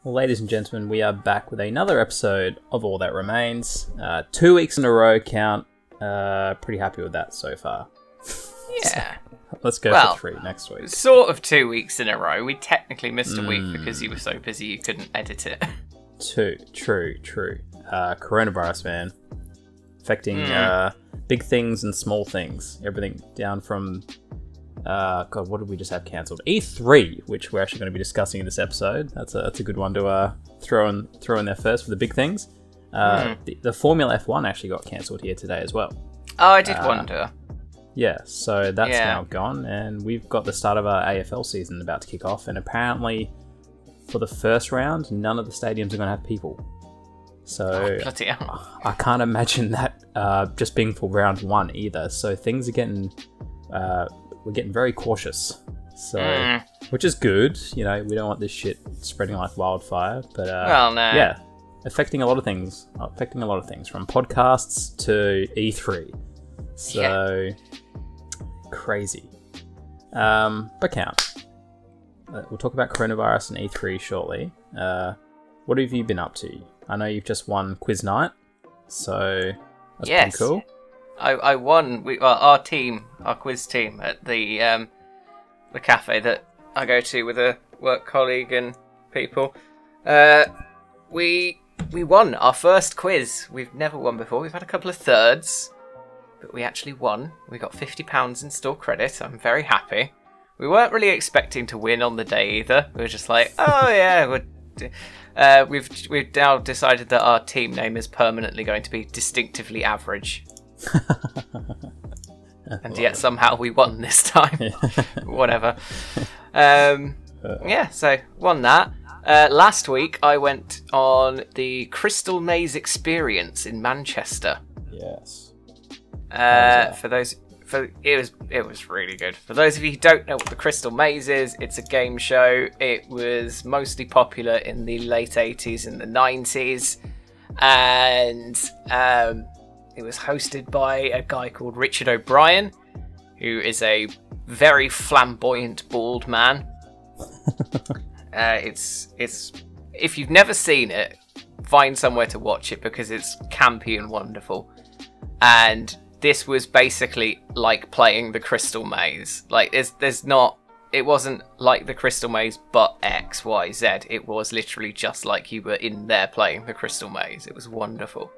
Ladies and gentlemen, we are back with another episode of All That Remains. 2 weeks in a row count. Pretty happy with that so far. Yeah. So, let's go for 3 next week. Sort of 2 weeks in a row. We technically missed a week because you were so busy you couldn't edit it. True. Coronavirus, man. Affecting big things and small things. Everything down from... God, what did we just have cancelled? E3, which we're actually going to be discussing in this episode. That's a good one to throw in there first for the big things. The Formula F1 actually got cancelled here today as well. Oh, I did wonder. Yeah, so that's now gone, and we've got the start of our AFL season about to kick off, and apparently for the first round, none of the stadiums are going to have people. So bloody hell. I can't imagine that just being for round 1 either. So things are getting... we're getting very cautious, so which is good. You know, we don't want this shit spreading like wildfire. But well, no, yeah, affecting a lot of things. From podcasts to E3. So crazy. But count. We'll talk about coronavirus and E3 shortly. What have you been up to? I know you've just won quiz night, so that's pretty cool. I won. Our quiz team at the cafe that I go to with a work colleague and people. We won our first quiz. We've never won before. We've had a couple of thirds, but we actually won. We got £50 in store credit. I'm very happy. We weren't really expecting to win on the day either. We were just like, oh yeah, we've now decided that our team name is permanently going to be Distinctively Average. And yet somehow we won this time. Whatever. So won that. Last week I went on the Crystal Maze Experience in Manchester. Yes. It was really good. For those of you who don't know what the Crystal Maze is, it's a game show. It was mostly popular in the late 80s and the 90s, and it was hosted by a guy called Richard O'Brien, who is a very flamboyant bald man. It's if you've never seen it, find somewhere to watch it because it's campy and wonderful. And this was basically like playing the Crystal Maze. Like it wasn't like the Crystal Maze but X, Y, Z. It was literally just like you were in there playing the Crystal Maze. It was wonderful.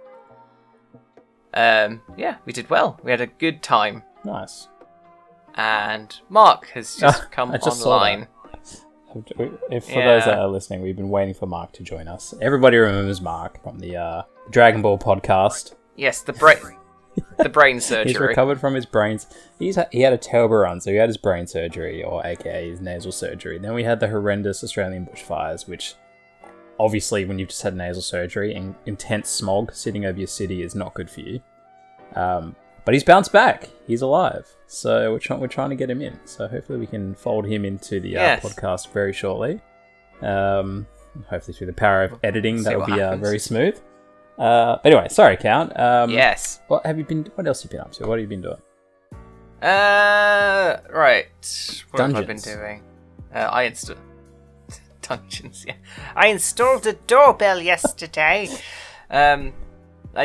We did well. We had a good time. Nice. And Mark has just come online. For those that are listening, we've been waiting for Mark to join us. Everybody remembers Mark from the Dragon Ball podcast. Yes, the brain surgery. He's recovered from his brains. He had a terrible run, so he had his brain surgery, or aka his nasal surgery. Then we had the horrendous Australian bushfires, which obviously when you've just had nasal surgery and intense smog sitting over your city is not good for you. But he's bounced back. He's alive. So we're trying to get him in. So hopefully we can fold him into the podcast very shortly. Hopefully through the power of editing, that will be very smooth. But anyway, sorry, Count. Yes. What else have you been up to? What have you been doing? Right. What Dungeons. have I been doing? I installed Dungeons. Yeah, I installed a doorbell yesterday. I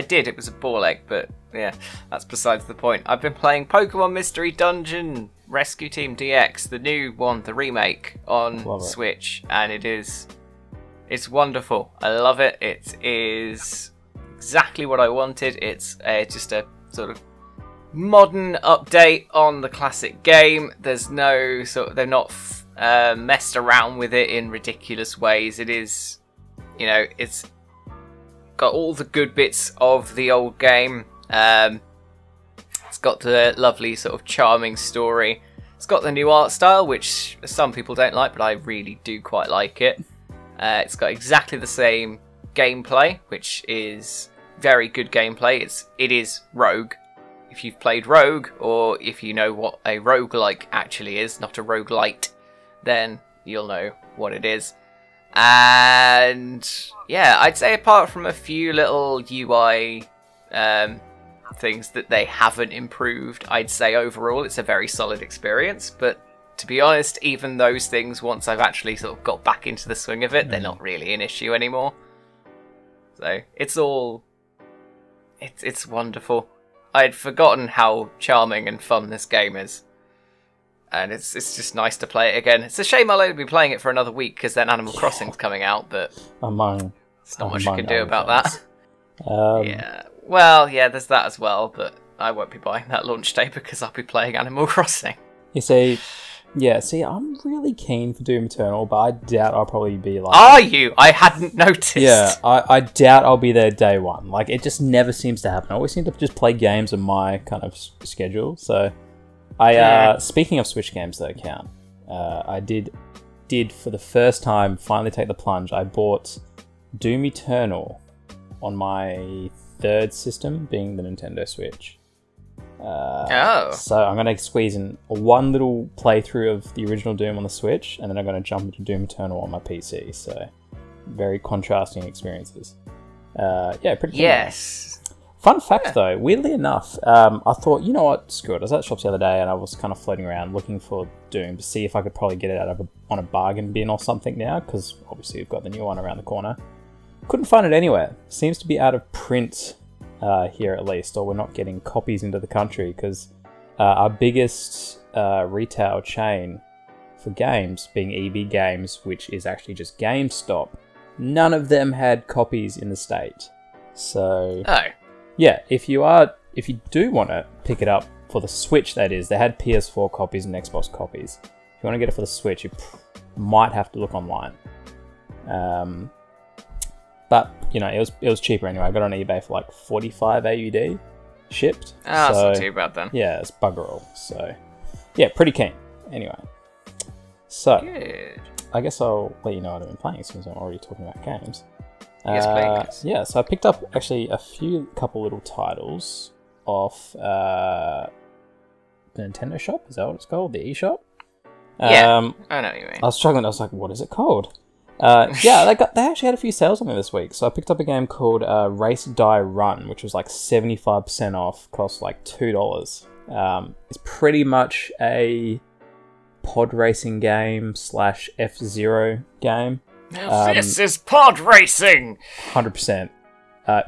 did. It was a ball egg, but yeah, that's besides the point. I've been playing Pokemon Mystery Dungeon Rescue Team DX, the new one, the remake on Switch, and it's wonderful. I love it. It is exactly what I wanted. It's just a sort of modern update on the classic game. There's no they're not messed around with it in ridiculous ways. It is, it's got all the good bits of the old game. It's got the lovely sort of charming story. It's got the new art style, which some people don't like, but I really do quite like it. It's got exactly the same gameplay, which is very good gameplay. It is Rogue. If you've played Rogue, or if you know what a roguelike actually is, not a roguelite, then you'll know what it is. And yeah, I'd say apart from a few little UI things that they haven't improved, I'd say overall it's a very solid experience. But to be honest, even those things, once I've actually sort of got back into the swing of it, they're not really an issue anymore. So it's wonderful. I had forgotten how charming and fun this game is. And it's just nice to play it again. It's a shame I'll only be playing it for another week because then Animal Crossing's coming out, but there's not much you can do about that. Yeah. Well, yeah, there's that as well, but I won't be buying that launch day because I'll be playing Animal Crossing. You see, I'm really keen for Doom Eternal, but I doubt I'll probably be like... Are you? I hadn't noticed. Yeah, I doubt I'll be there day one. Like, it just never seems to happen. I always seem to just play games on my kind of schedule, so... Speaking of Switch games that count, I did for the first time finally take the plunge. I bought Doom Eternal on my third system, being the Nintendo Switch. So I'm going to squeeze in one little playthrough of the original Doom on the Switch, and then I'm going to jump into Doom Eternal on my PC. So very contrasting experiences. Pretty cool. Yes. Fun fact though, weirdly enough, I thought, you know what, screw it. I was at the shops the other day and I was kind of floating around looking for Doom to see if I could probably get it on a bargain bin or something now, because obviously we've got the new one around the corner. Couldn't find it anywhere. Seems to be out of print here at least, or we're not getting copies into the country, because our biggest retail chain for games, being EB Games, which is actually just GameStop, none of them had copies in the state. So... Oh. Yeah, if you do want to pick it up for the Switch, that is, they had PS4 copies and Xbox copies. If you want to get it for the Switch, you might have to look online. But you know, it was cheaper anyway. I got it on eBay for like 45 AUD shipped. That's not too bad then. Yeah, it's bugger all. So yeah, pretty keen. Anyway, so good. I guess I'll let you know what I've been playing since I'm already talking about games. Yes, please. Yeah, so I picked up actually a couple little titles off the Nintendo shop. Is that what it's called? The eShop? Yeah, I know what you mean. I was struggling. I was like, what is it called? Yeah, they actually had a few sales on there this week. So I picked up a game called Race Die Run, which was like 75% off, cost like $2. It's pretty much a pod racing game / F-Zero game. This is pod racing! 100%.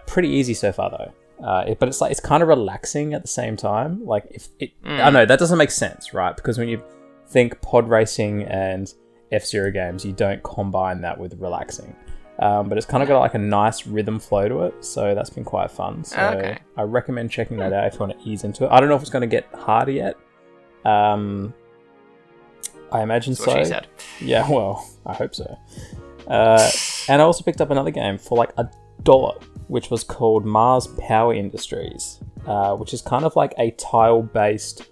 Pretty easy so far though. But it's kind of relaxing at the same time. Like I know that doesn't make sense, right? Because when you think pod racing and F-Zero games, you don't combine that with relaxing. But it's kind of got like a nice rhythm flow to it, so that's been quite fun. So I recommend checking that out if you want to ease into it. I don't know if it's going to get harder yet. I imagine so. What she said. Yeah, well, I hope so. And I also picked up another game for like $1, which was called Mars Power Industries, which is kind of like a tile-based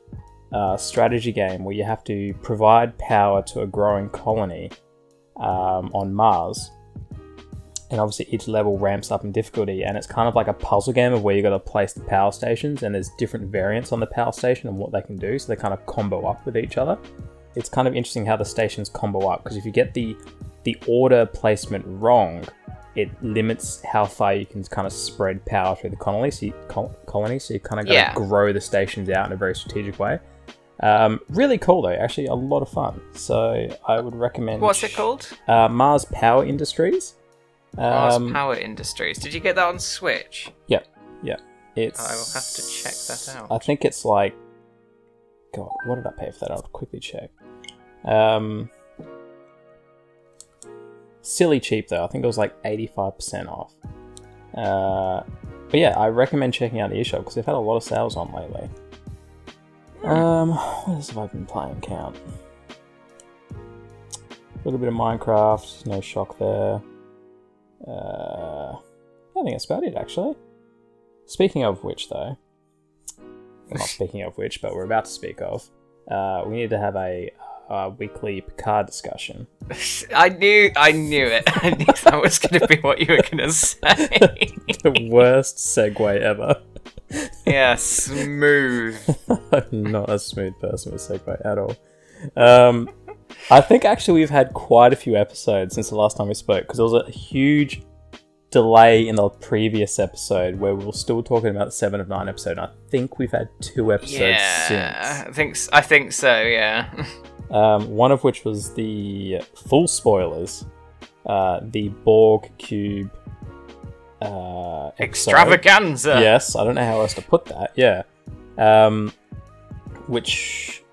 strategy game where you have to provide power to a growing colony on Mars. And obviously each level ramps up in difficulty, and it's kind of like a puzzle game of where you got to place the power stations, and there's different variants on the power station and what they can do, so they kind of combo up with each other. It's kind of interesting how the stations combo up, because if you get the order placement wrong, it limits how far you can kind of spread power through the colony. So you kind of got to grow the stations out in a very strategic way. Really cool though, actually a lot of fun. So I would recommend... What's it called? Mars Power Industries. Mars Power Industries. Did you get that on Switch? Yeah. It's... I will have to check that out. I think it's like... God, what did I pay for that? I'll quickly check. Silly cheap though. I think it was like 85% off. But yeah, I recommend checking out the eShop because they've had a lot of sales on lately. What else have I been playing? Count. A little bit of Minecraft. No shock there. I think that's about it actually. Speaking of which though, well, not speaking of which, but we're about to speak of. We need to have a weekly Picard discussion. I knew it. I knew that was going to be what you were going to say. The worst segue ever. Yeah, smooth. I'm not a smooth person with segue at all. I think actually we've had quite a few episodes since the last time we spoke, because there was a huge delay in the previous episode where we were still talking about the 7 of 9 episode. I think we've had 2 episodes since. I think so, yeah. One of which was the full spoilers, the Borg cube extravaganza. Yes, I don't know how else to put that. Yeah, which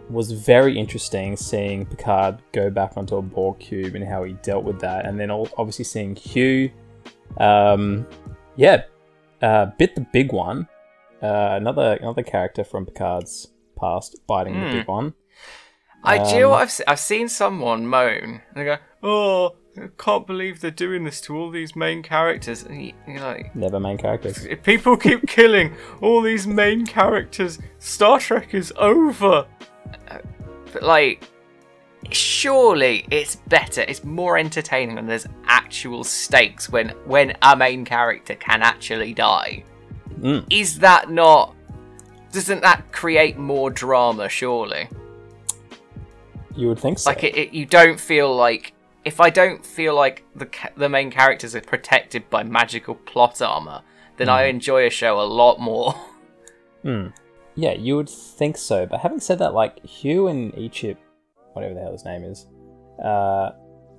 was very interesting, seeing Picard go back onto a Borg cube and how he dealt with that, and then obviously seeing Hugh, bit the big one. Another character from Picard's past biting the big one. Do you know what I've seen someone moan and they go, "Oh, I can't believe they're doing this to all these main characters." And you're like, never main characters. If people keep killing all these main characters, Star Trek is over. But like, surely it's better, it's more entertaining when there's actual stakes, when a main character can actually die. Is that not... Doesn't that create more drama, surely? You would think so. Like, you don't feel like... If I don't feel like the main characters are protected by magical plot armor, then I enjoy a show a lot more. Yeah, you would think so. But having said that, like, Hugh and Ichip, whatever the hell his name is,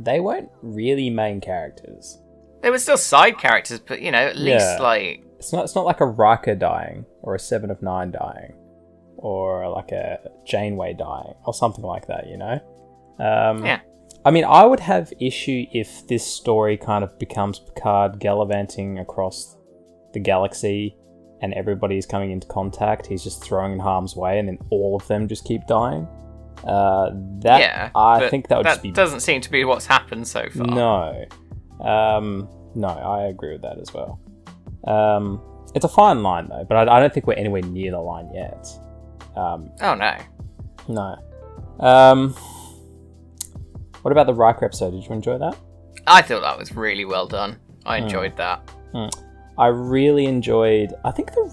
they weren't really main characters. They were still side characters, but, you know, at least, like... It's not like a Riker dying, or a 7 of 9 dying, or like a Janeway dying, or something like that, you know? Yeah. I mean, I would have issue if this story kind of becomes Picard gallivanting across the galaxy and everybody's coming into contact. He's just throwing in harm's way and then all of them just keep dying. I think that would just be... That doesn't seem to be what's happened so far. No. No, I agree with that as well. It's a fine line though, but I don't think we're anywhere near the line yet. Oh no. No. What about the Riker episode? Did you enjoy that? I thought that was really well done. I enjoyed that. I really enjoyed... I think they've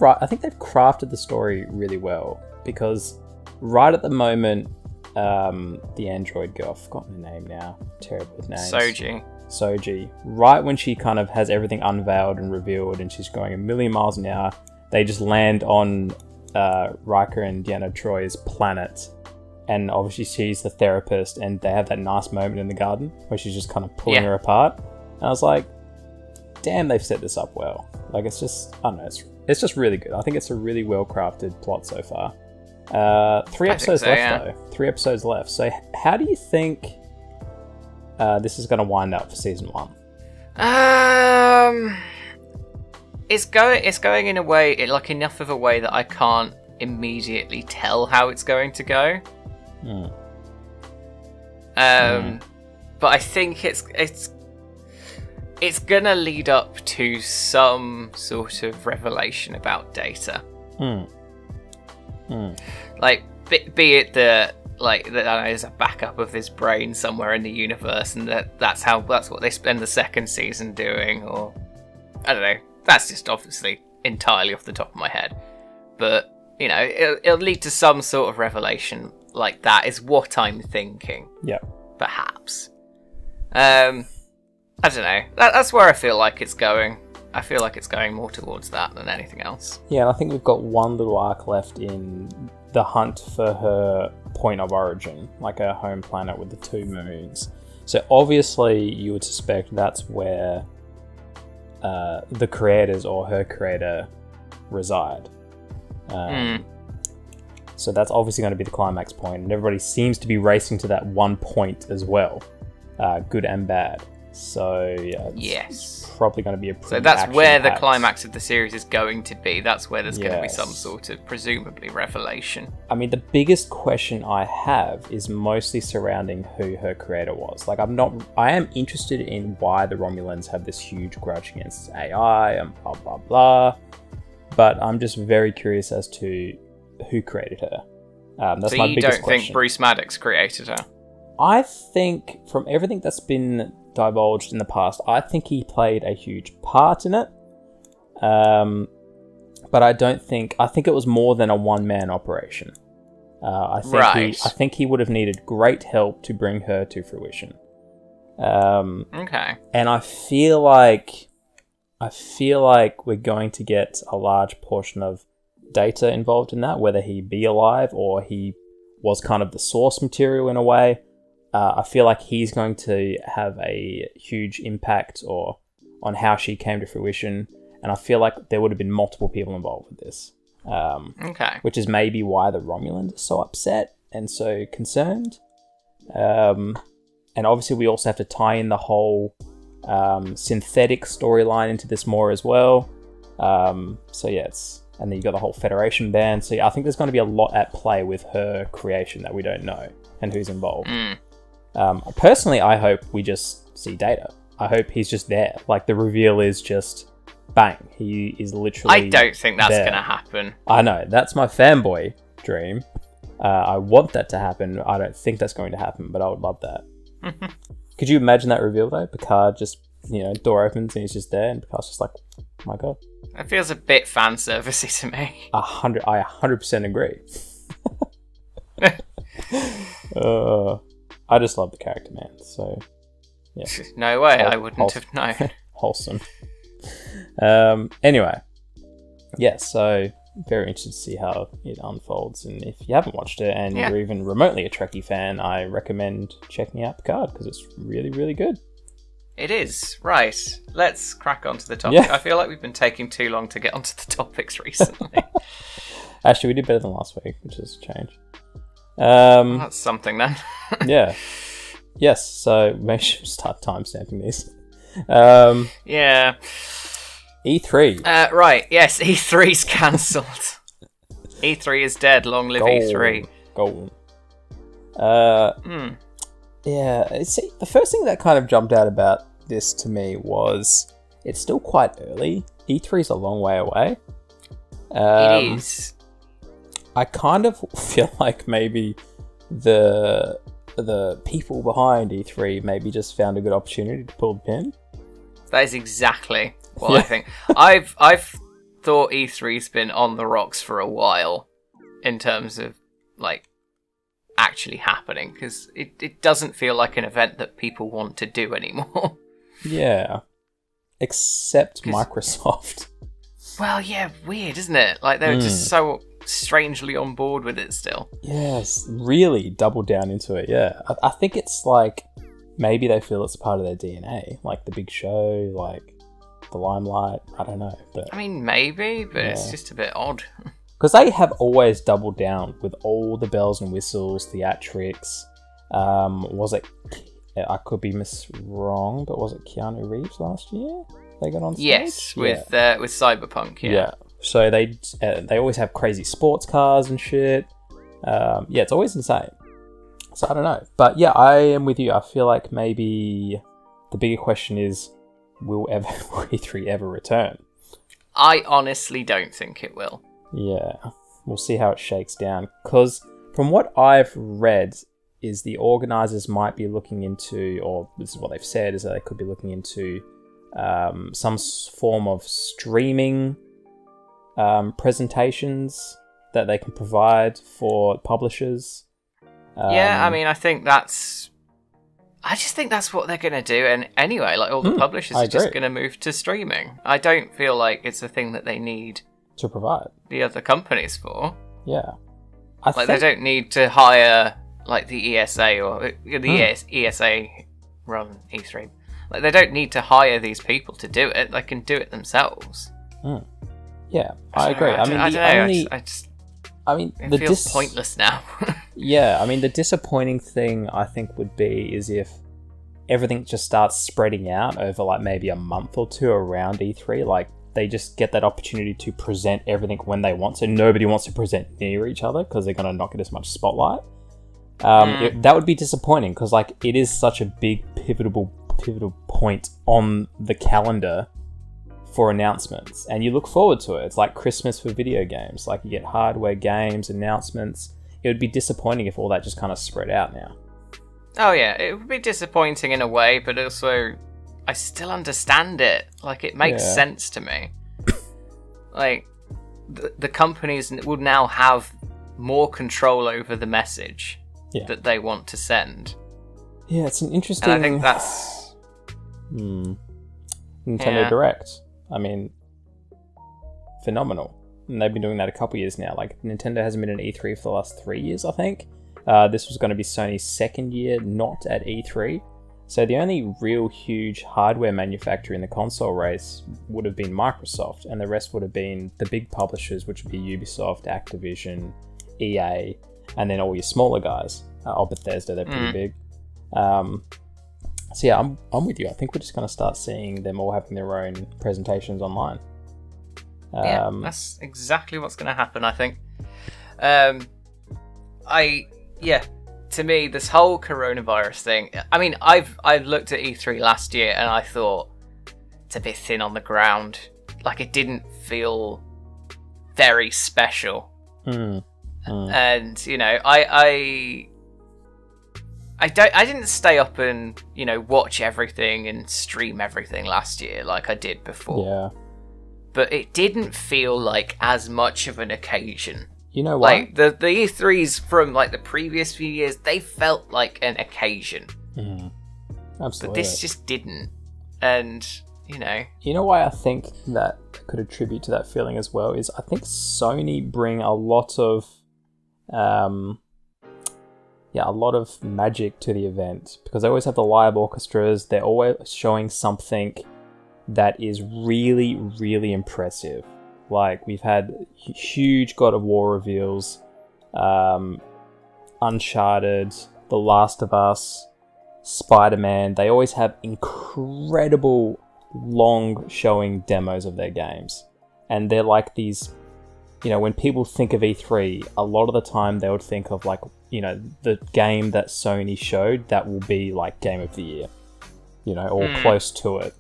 crafted the story really well, because right at the moment, the android girl, I've forgotten her name now, terrible with names. Soji. Right when she kind of has everything unveiled and revealed and she's going a million miles an hour, they just land on Riker and Deanna Troy's planet, and obviously she's the therapist, and they have that nice moment in the garden where she's just kind of pulling her apart, and I was like, damn, they've set this up well. Like, it's just, I don't know, it's just really good. I think it's a really well crafted plot so far. 3 episodes left though. 3 episodes left. So how do you think this is going to wind up for season 1? It's going in a way, like enough of a way that I can't immediately tell how it's going to go. But I think it's gonna lead up to some sort of revelation about Data. Like, be it that there's a backup of his brain somewhere in the universe, and that's what they spend the second season doing, or I don't know. That's just obviously entirely off the top of my head, but you know, it'll lead to some sort of revelation like that. Is what I'm thinking. Yeah, perhaps. I don't know. That's where I feel like it's going. I feel like it's going more towards that than anything else. Yeah, and I think we've got one little arc left in the hunt for her point of origin, like her home planet with the 2 moons. So obviously you would suspect that's where the creators or her creator reside. So that's obviously going to be the climax point, and everybody seems to be racing to that one point as well, good and bad. So yeah, it's probably going to be a pretty... So that's where the climax of the series is going to be. That's where there's going to be some sort of presumably revelation. I mean, the biggest question I have is mostly surrounding who her creator was. Like, I am interested in why the Romulans have this huge grudge against AI and blah blah blah, but I'm just very curious as to who created her. That's my biggest question. So you don't think Bruce Maddox created her? I think, from everything that's been divulged in the past, I think he played a huge part in it. But I think it was more than a one-man operation. I think he would have needed great help to bring her to fruition. Okay. And I feel like we're going to get a large portion of Data involved in that, whether he be alive or he was kind of the source material in a way. I feel like he's going to have a huge impact on how she came to fruition, and I feel like there would have been multiple people involved with this. Okay. Which is maybe why the Romulans are so upset and so concerned. And obviously we also have to tie in the whole synthetic storyline into this more as well. So yeah, and then you got the whole Federation band. So yeah, I think there's going to be a lot at play with her creation that we don't know and who's involved. Personally, I hope we just see Data. I hope he's just there. Like, the reveal is just bang. He is literally I don't think that's there. going to happen. I know. That's my fanboy dream. I want that to happen. I don't think that's going to happen, but I would love that. Could you imagine that reveal, though? Picard just, door opens and he's just there, and Picard's just like, oh my god. It feels a bit fan servicey to me. I 100% agree. I just love the character, man. So, yeah. No way, I wouldn't have known. Wholesome. Anyway, yeah, so very interested to see how it unfolds. And if you haven't watched it and you're even remotely a Trekkie fan, I recommend checking out Picard because it's really, really good. It is. Right. Let's crack onto the topic. Yeah. I feel like we've been taking too long to get onto the topics recently. Actually, we did better than last week, which is a change. Well, that's something then. Yeah. Yes, so make sure to start timestamping these. Yeah. E3. Right, yes, E3's cancelled. E3 is dead, long live E3. Golden. Yeah, see, the first thing that kind of jumped out about this to me was it's still quite early. E3's a long way away. It is. I kind of feel like maybe the people behind E3 maybe just found a good opportunity to pull the pin. That is exactly what I think. I've thought E3's been on the rocks for a while in terms of like actually happening, because it doesn't feel like an event that people want to do anymore. Yeah. Except Microsoft. Well, yeah, weird, isn't it? Like, they're just so strangely on board with it still. Yes, really double down into it, yeah. I think it's like, maybe they feel it's part of their DNA. Like, the big show, like, the limelight, I don't know. But I mean, maybe, but it's just a bit odd. Because they have always doubled down with all the bells and whistles, theatrics. Was it... I could be wrong, but was it Keanu Reeves last year? They got on stage? Yes, with Cyberpunk, Yeah. So they always have crazy sports cars and shit. Yeah, it's always insane. So I don't know. But yeah, I am with you. I feel like maybe the bigger question is, will E3 ever return? I honestly don't think it will. Yeah, we'll see how it shakes down. Because from what I've read, is the organisers might be looking into, or this is what they've said, is that they could be looking into some form of streaming presentations that they can provide for publishers. Yeah, I mean, I just think that's what they're going to do. And anyway, like, all the publishers are just going to move to streaming. I don't feel like it's a thing that they need to provide the other companies for. Yeah. They don't need to hire, like, the ESA or the ESA run E3. Like, they don't need to hire these people to do it. They can do it themselves. Yeah, I agree. It feels pointless now. Yeah, I mean, the disappointing thing I think would be is if everything just starts spreading out over like maybe a month or two around E3. Like, they just get that opportunity to present everything when they want, so nobody wants to present near each other because they're going to not get as much spotlight. That would be disappointing because, like, it is such a big pivotal point on the calendar for announcements, and you look forward to it. It's like Christmas for video games. Like, you get hardware, games, announcements. It would be disappointing if all that just kind of spread out now. Oh yeah, it would be disappointing in a way, but also I still understand it. Like, it makes sense to me. Like, the companies would now have more control over the message that they want to send. Yeah, it's an interesting... And I think that's... Nintendo Direct. I mean, phenomenal. And they've been doing that a couple years now. Like, Nintendo hasn't been an E3 for the last 3 years, I think. This was going to be Sony's second year not at E3. So the only real huge hardware manufacturer in the console race would have been Microsoft, and the rest would have been the big publishers, which would be Ubisoft, Activision, EA, and then all your smaller guys. Bethesda, they're pretty big. So yeah, I'm with you. I think we're just going to start seeing them all having their own presentations online. Yeah, that's exactly what's going to happen, I think. To me, this whole coronavirus thing, I mean, I've looked at E3 last year and I thought it's a bit thin on the ground. Like, it didn't feel very special. And, you know, I didn't stay up and, you know, watch everything and stream everything last year like I did before. Yeah. But it didn't feel like as much of an occasion. You know what? Like, the E3s from, like, the previous few years, they felt like an occasion. Absolutely. But this just didn't. And, you know... You know why I think that could attribute to that feeling as well is I think Sony bring a lot of... a lot of magic to the event. Because they always have the live orchestras. They're always showing something that is really, really impressive. Like, we've had huge God of War reveals, Uncharted, The Last of Us, Spider-Man. They always have incredible long showing demos of their games. And they're like these, you know, when people think of E3, a lot of the time they would think of, like, you know, the game that Sony showed that will be like Game of the Year, you know, or close to it.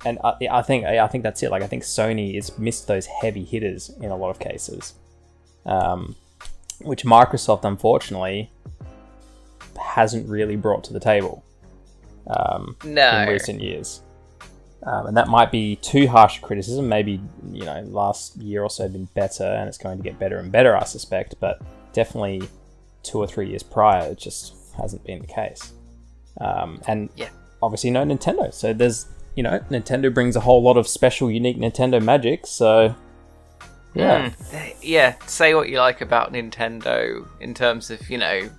And I think that's it. Like, I think Sony has missed those heavy hitters in a lot of cases, which Microsoft, unfortunately, hasn't really brought to the table in recent years. And that might be too harsh a criticism. Maybe, you know, last year or so have been better, and it's going to get better and better, I suspect. But definitely 2 or 3 years prior, it just hasn't been the case. And obviously no Nintendo. So there's... You know, Nintendo brings a whole lot of special, unique Nintendo magic, so... Yeah. Yeah, say what you like about Nintendo in terms of, you know,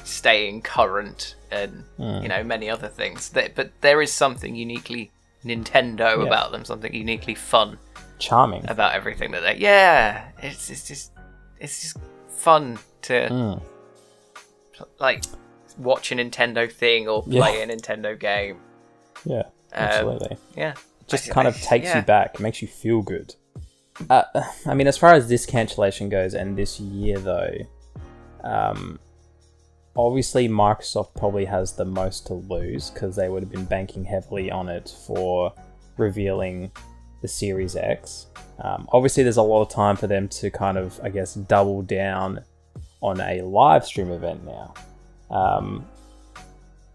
staying current and, you know, many other things. But there is something uniquely Nintendo about them, something uniquely fun. Charming. About everything that they... Yeah, it's just fun to, like, watch a Nintendo thing or play a Nintendo game. Yeah, absolutely. Yeah. It just kind of takes you back. It makes you feel good. I mean, as far as this cancellation goes, and this year, though, obviously Microsoft probably has the most to lose, because they would have been banking heavily on it for revealing the Series X. Obviously, there's a lot of time for them to kind of, I guess, double down on a live stream event now.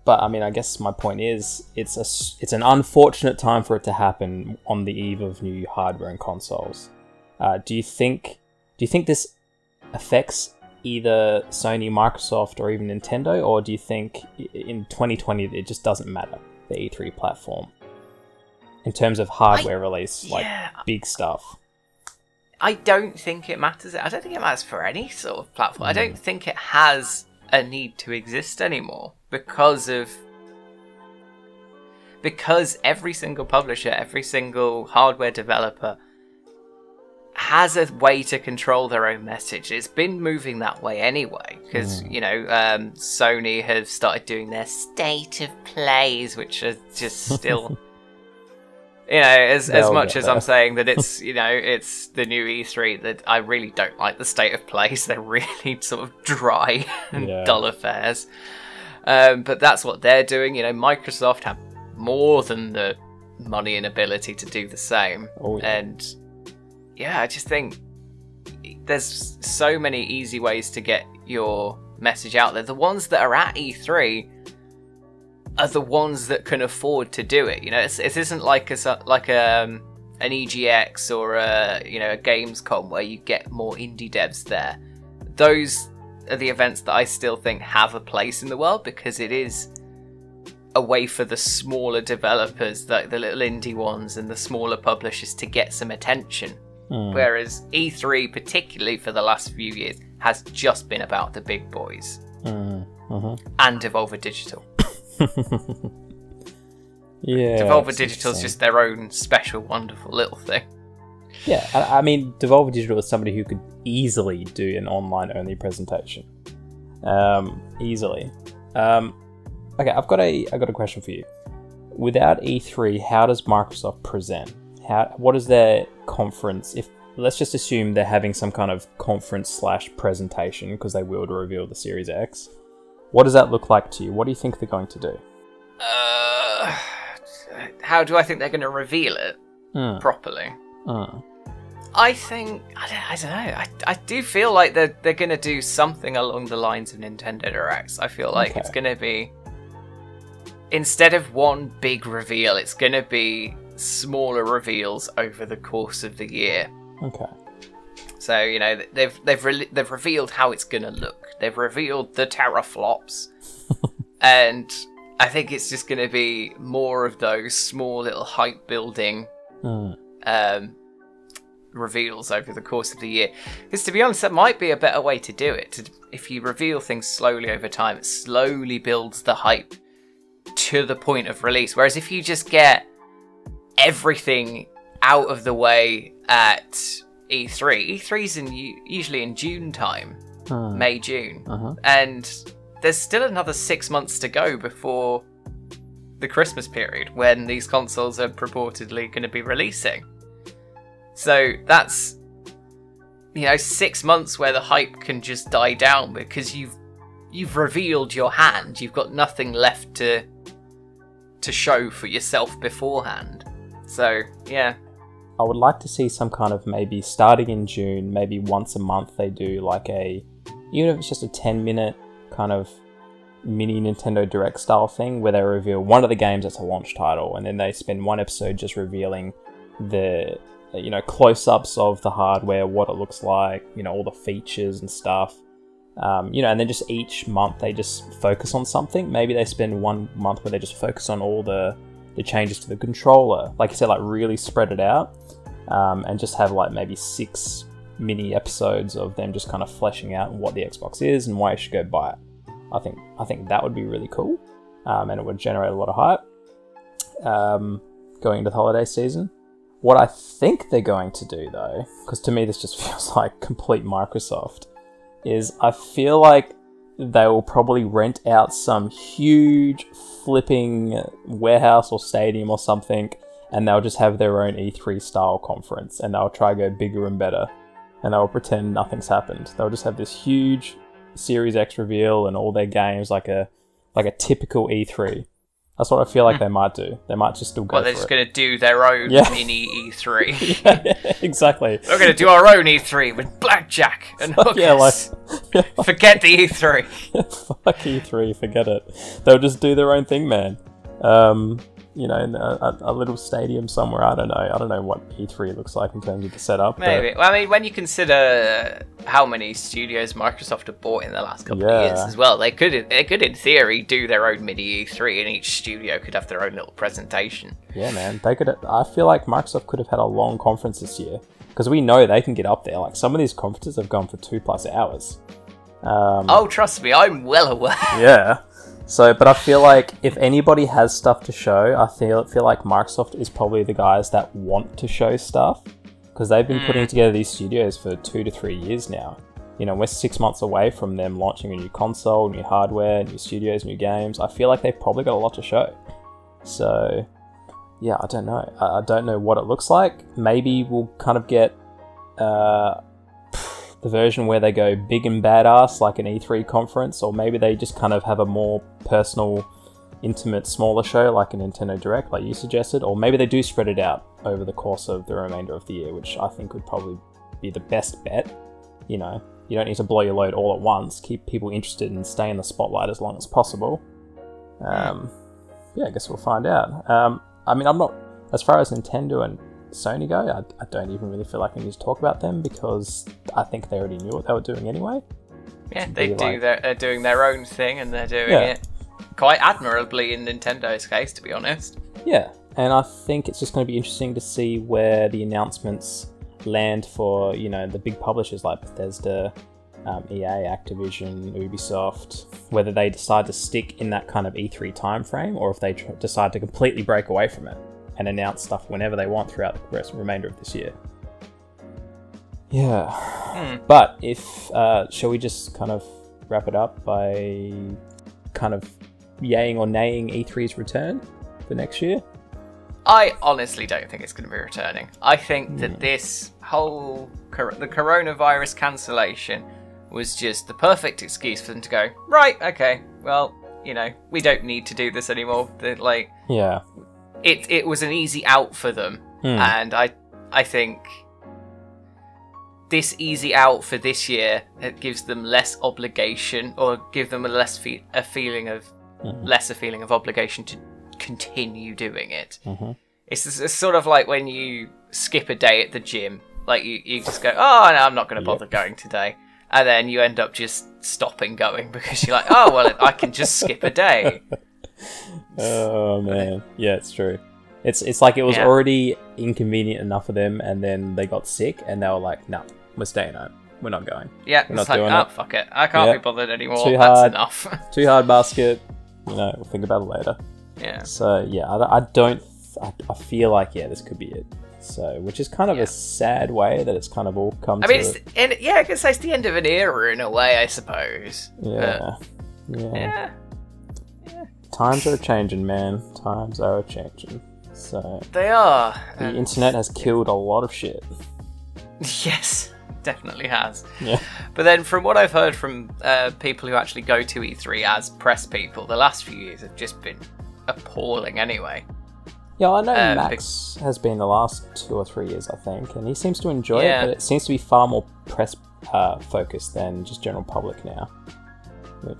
But I mean, I guess my point is, it's an unfortunate time for it to happen on the eve of new hardware and consoles. Do you think this affects either Sony, Microsoft, or even Nintendo, or do you think in 2020 it just doesn't matter, the E3 platform, in terms of hardware release, like big stuff? I don't think it matters. I don't think it matters for any sort of platform. I don't think it has a need to exist anymore. Because every single publisher, every single hardware developer has a way to control their own message. It's been moving that way anyway. Because, you know, Sony have started doing their state of plays, which are just still... You know, as much as I'm saying that it's, you know, it's the new E3, that I really don't like the state of plays. They're really sort of dry and dull affairs. But that's what they're doing. You know, Microsoft have more than the money and ability to do the same. And yeah, I just think there's so many easy ways to get your message out there. The ones that are at E3 are the ones that can afford to do it. You know, it isn't like an EGX or a Gamescom where you get more indie devs there. Those are the events that I still think have a place in the world, because it is a way for the smaller developers, like the little indie ones and the smaller publishers, to get some attention. Whereas E3, particularly for the last few years, has just been about the big boys. And Devolver Digital. Yeah. Devolver Digital's just their own special, wonderful little thing. Yeah, I mean, Devolver Digital is somebody who could easily do an online-only presentation. Easily. Okay, I've got a question for you. Without E3, how does Microsoft present? What is their conference? Let's just assume they're having some kind of conference/presentation because they will to reveal the Series X. What does that look like to you? What do you think they're going to do? How do I think they're going to reveal it properly? I think I don't know. I do feel like they're going to do something along the lines of Nintendo Directs. I feel like it's going to be, instead of one big reveal, it's going to be smaller reveals over the course of the year. Okay. So, you know, they've revealed how it's going to look. They've revealed the teraflops. And I think it's just going to be more of those small little hype building reveals over the course of the year. Because to be honest, that might be a better way to do it. If you reveal things slowly over time, it slowly builds the hype to the point of release. Whereas if you just get everything out of the way at E3's usually in June time, May, June, and there's still another 6 months to go before the Christmas period when these consoles are purportedly going to be releasing. So that's, 6 months where the hype can just die down because you've revealed your hand. You've got nothing left to show for yourself beforehand. So, yeah. I would like to see some kind of, maybe starting in June, maybe once a month they do like even if it's just a 10-minute kind of mini Nintendo Direct style thing where they reveal one of the games that's a launch title, and then they spend one episode just revealing the close-ups of the hardware, what it looks like, all the features and stuff. And then just each month they just focus on something. Maybe they spend 1 month where they just focus on all the changes to the controller. Like you said, like really spread it out, and just have like maybe 6 mini episodes of them just kind of fleshing out what the Xbox is and why you should go buy it. I think that would be really cool, and it would generate a lot of hype going into the holiday season. What I think they're going to do, though, because to me this just feels like complete Microsoft, is I feel like they will probably rent out some huge flipping warehouse or stadium or something, and they'll just have their own E3 style conference, and they'll try to go bigger and better, and they'll pretend nothing's happened. They'll just have this huge Series X reveal and all their games like a typical E3. That's what I feel like they might do. They might just still go for it. Well, they're just going to do their own mini E3. Yeah, exactly. We're going to do our own E3 with blackjack and hookers. Forget the E3. Fuck E3, forget it. They'll just do their own thing, man. In a little stadium somewhere. I don't know what E3 looks like in terms of the setup. Maybe. But... Well, I mean, when you consider how many studios Microsoft have bought in the last couple of years as well, they could, in theory, do their own mini E3, and each studio could have their own little presentation. Yeah, man. They could. I feel like Microsoft could have had a long conference this year, because we know they can get up there. Like, some of these conferences have gone for 2+ hours. Oh, trust me, I'm well aware. Yeah. So, but I feel like if anybody has stuff to show, I feel like Microsoft is probably the guys that want to show stuff, because they've been putting together these studios for 2 to 3 years now. We're 6 months away from them launching a new console, new hardware, new studios, new games. I feel like they've probably got a lot to show. So, yeah, I don't know. I don't know what it looks like. Maybe we'll kind of get the version where they go big and badass like an E3 conference, or maybe they just kind of have a more personal, intimate, smaller show like a Nintendo Direct like you suggested, or maybe they do spread it out over the course of the remainder of the year, which I think would probably be the best bet. You don't need to blow your load all at once. Keep people interested and stay in the spotlight as long as possible. I guess we'll find out. I mean, I'm not, as far as Nintendo and Sony go, I don't even really feel like I need to talk about them, because I think they already knew what they were doing anyway. Yeah, they're doing their own thing, and they're doing it quite admirably in Nintendo's case, to be honest. Yeah, and I think it's just going to be interesting to see where the announcements land for, you know, the big publishers like Bethesda, EA, Activision, Ubisoft, whether they decide to stick in that kind of E3 timeframe, or if they decide to completely break away from it and announce stuff whenever they want throughout the remainder of this year. Yeah. But if, shall we just kind of wrap it up by kind of yaying or naying E3's return for next year? I honestly don't think it's going to be returning. I think that this whole the coronavirus cancellation was just the perfect excuse for them to go, right, okay, well, you know, we don't need to do this anymore. Like, yeah, it was an easy out for them, and I think this easy out for this year, it gives them less obligation, or give them a feeling of obligation to continue doing it. It's sort of like when you skip a day at the gym, like you just go, oh no, I'm not going to bother going today, and then you end up just stopping going because you're like, oh well, I can just skip a day. Oh man, yeah, it's true. It's like it was already inconvenient enough for them, and then they got sick, and they were like, no, we're staying home. We're not going. Yeah, we're not like, doing oh, it. Fuck it. I can't be bothered anymore. Too That's hard. enough. Too hard basket. You know, we'll think about it later. Yeah. So, yeah, I feel like, this could be it. So, which is kind of a sad way that it's kind of all come to... I can say it's the end of an era in a way, I suppose. Yeah. Times are changing, man. Times are changing. So... They are. The internet has killed a lot of shit. Yes, definitely has. Yeah. But then from what I've heard from people who actually go to E3 as press people, the last few years have just been appalling anyway. Yeah, I know Max has been the last 2 or 3 years, I think, and he seems to enjoy it, but it seems to be far more press focused than just general public now.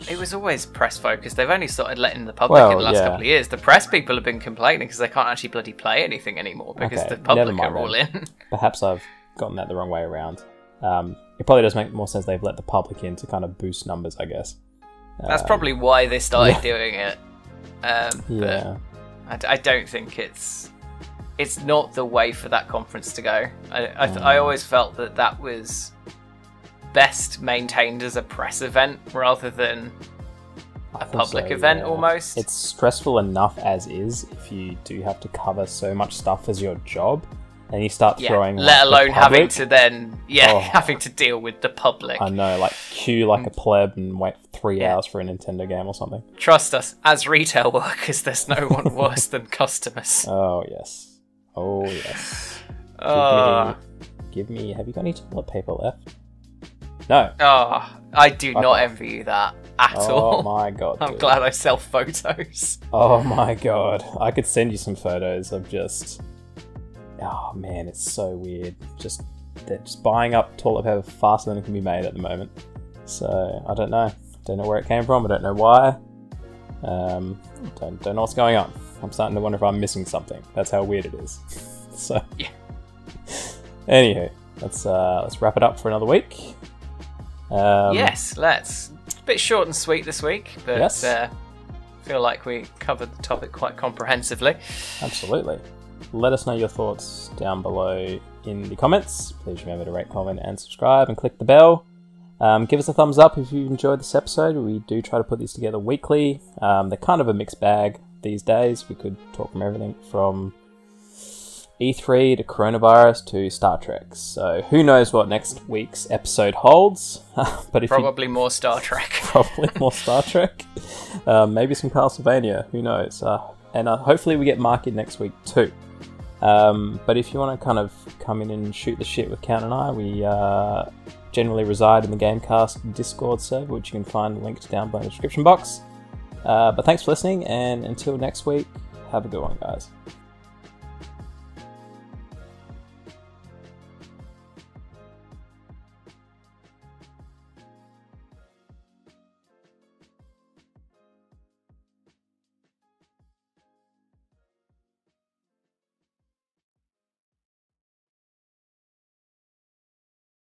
It was always press focused. They've only started letting the public in the last couple of years. The press people have been complaining because they can't actually bloody play anything anymore because the public are all in. Perhaps I've gotten that the wrong way around. It probably does make more sense they've let the public in to kind of boost numbers, I guess. That's probably why they started doing it. But I don't think it's not the way for that conference to go. I always felt that was best maintained as a press event rather than a public event almost. It's stressful enough as is if you do have to cover so much stuff as your job, and you start throwing let alone having to then having to deal with the public. I know, like queue like a pleb and wait 3 hours for a Nintendo game or something. Trust us, as retail workers, there's no one worse than customers. Oh yes. Give me. Have you got any toilet paper left? No. Oh, I do not envy you that at all. Oh my god. I'm glad I sell photos. Oh my god. I could send you some photos of just... Oh man, it's so weird. They're just buying up toilet paper faster than it can be made at the moment. So, I don't know. Don't know where it came from. I don't know why. Don't know what's going on. I'm starting to wonder if I'm missing something. That's how weird it is. So... Yeah. Anywho, let's wrap it up for another week. Yes, let's. It's a bit short and sweet this week, but feel like we covered the topic quite comprehensively. Absolutely. Let us know your thoughts down below in the comments. Please remember to rate, comment, and subscribe, and click the bell. Give us a thumbs up if you enjoyed this episode. We do try to put these together weekly. They're kind of a mixed bag these days. We could talk from everything from E3 to coronavirus to Star Trek. So who knows what next week's episode holds? But probably more Star Trek. Probably more Star Trek. Maybe some Castlevania. Who knows? And hopefully we get Market next week too. But if you want to kind of come in and shoot the shit with Count and I, we generally reside in the GameCast Discord server, which you can find linked down below in the description box. But thanks for listening, and until next week, have a good one, guys.